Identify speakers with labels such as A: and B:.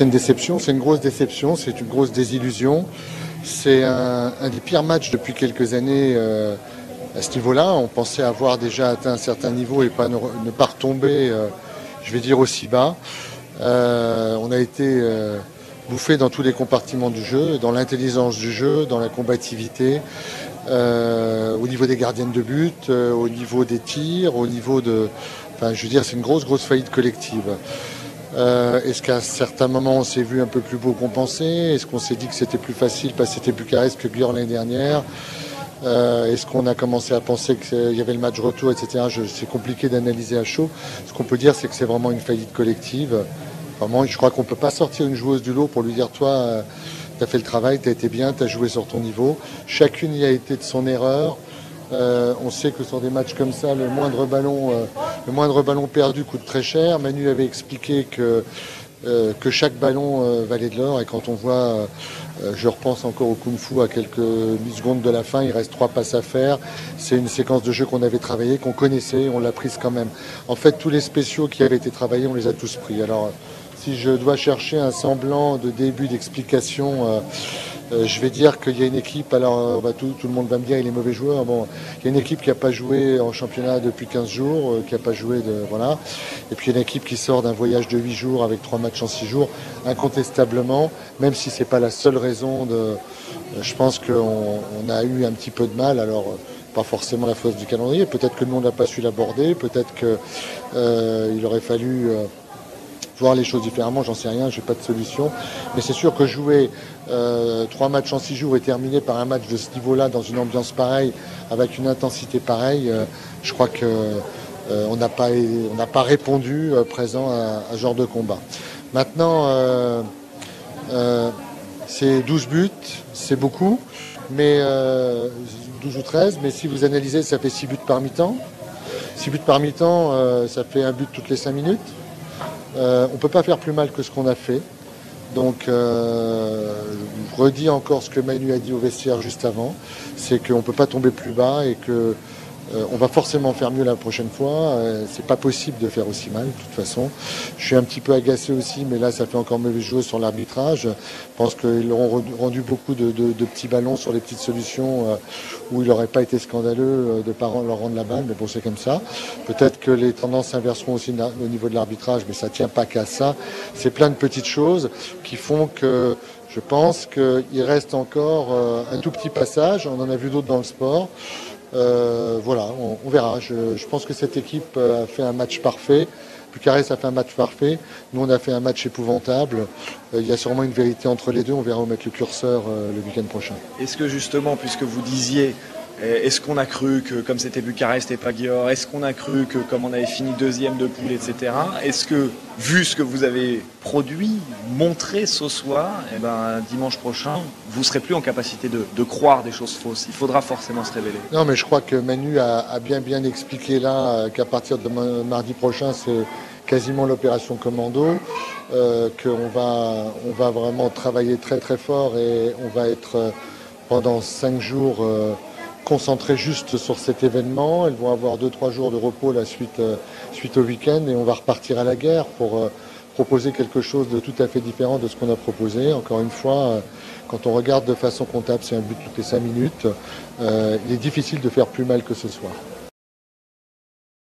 A: c'est une déception, c'est une grosse déception, c'est une grosse désillusion. C'est un des pires matchs depuis quelques années à ce niveau-là. On pensait avoir déjà atteint un certain niveau et ne pas retomber, je vais dire, aussi bas. On a été bouffé dans tous les compartiments du jeu, dans l'intelligence du jeu, dans la combativité, au niveau des gardiennes de but, au niveau des tirs, au niveau de... Enfin, je veux dire, c'est une grosse faillite collective. Est-ce qu'à certains moments on s'est vu un peu plus beau qu'on pensait? Est-ce qu'on s'est dit que c'était plus facile parce que c'était Bucarest que Győr l'année dernière? Est-ce qu'on a commencé à penser qu'il y avait le match retour, etc. C'est compliqué d'analyser à chaud. Ce qu'on peut dire, c'est que c'est vraiment une faillite collective. Vraiment, je crois qu'on ne peut pas sortir une joueuse du lot pour lui dire « Toi, tu as fait le travail, tu as été bien, tu as joué sur ton niveau ». Chacune y a été de son erreur. On sait que sur des matchs comme ça, le moindre ballon perdu coûte très cher. Manu avait expliqué que chaque ballon valait de l'or. Et quand on voit, je repense encore au kung-fu à quelques millisecondes de la fin, il reste 3 passes à faire. C'est une séquence de jeu qu'on avait travaillée, qu'on connaissait, on l'a prise quand même. En fait, tous les spéciaux qui avaient été travaillés, on les a tous pris. Alors, si je dois chercher un semblant de début d'explication, je vais dire qu'il y a une équipe, alors tout le monde va me dire il est mauvais joueur. Bon, il y a une équipe qui n'a pas joué en championnat depuis 15 jours, qui n'a pas joué voilà. Et puis il y a une équipe qui sort d'un voyage de 8 jours avec 3 matchs en 6 jours, incontestablement, même si c'est pas la seule raison je pense qu'on a eu un petit peu de mal. Alors pas forcément la faute du calendrier, peut-être que nous on n'a pas su l'aborder, peut-être qu'il aurait fallu voir les choses différemment, j'en sais rien, j'ai pas de solution. Mais c'est sûr que jouer 3 matchs en 6 jours et terminer par un match de ce niveau-là, dans une ambiance pareille, avec une intensité pareille, je crois qu'on n'a pas répondu présent à ce genre de combat. Maintenant, c'est 12 buts, c'est beaucoup, mais 12 ou 13, mais si vous analysez, ça fait 6 buts par mi-temps. 6 buts par mi-temps, ça fait un but toutes les 5 minutes. On ne peut pas faire plus mal que ce qu'on a fait. Donc, je redis encore ce que Manu a dit au vestiaire juste avant, c'est qu'on ne peut pas tomber plus bas et que on va forcément faire mieux la prochaine fois. C'est pas possible de faire aussi mal, de toute façon. Je suis un petit peu agacé aussi, mais là, ça fait encore mauvaise jouer sur l'arbitrage. Je pense qu'ils leur ont rendu beaucoup de petits ballons sur les petites solutions où il n'aurait pas été scandaleux de ne pas leur rendre la balle, mais bon, c'est comme ça. Peut-être que les tendances s'inverseront aussi au niveau de l'arbitrage, mais ça ne tient pas qu'à ça. C'est plein de petites choses qui font que je pense qu'il reste encore un tout petit passage. On en a vu d'autres dans le sport. Voilà, on verra. Je pense que cette équipe a fait un match parfait. Bucarest a fait un match parfait. Nous, on a fait un match épouvantable. Il y a sûrement une vérité entre les deux. On verra où mettre le curseur le week-end prochain.
B: Est-ce que justement, puisque vous disiez, est-ce qu'on a cru que comme c'était Bucarest et pas Győr, est-ce qu'on a cru que comme on avait fini 2e de poule, etc., est-ce que, vu ce que vous avez produit, montré ce soir, dimanche prochain, vous serez plus en capacité de croire des choses fausses? Il faudra forcément se révéler.
A: Non, mais je crois que Manu a bien expliqué là qu'à partir de mardi prochain, c'est quasiment l'opération commando, qu'on va vraiment travailler très fort et on va être pendant 5 jours concentrés juste sur cet événement. Elles vont avoir 2-3 jours de repos la suite au week-end et on va repartir à la guerre pour proposer quelque chose de tout à fait différent de ce qu'on a proposé. Encore une fois, quand on regarde de façon comptable, c'est un but toutes les 5 minutes. Il est difficile de faire plus mal que ce soir.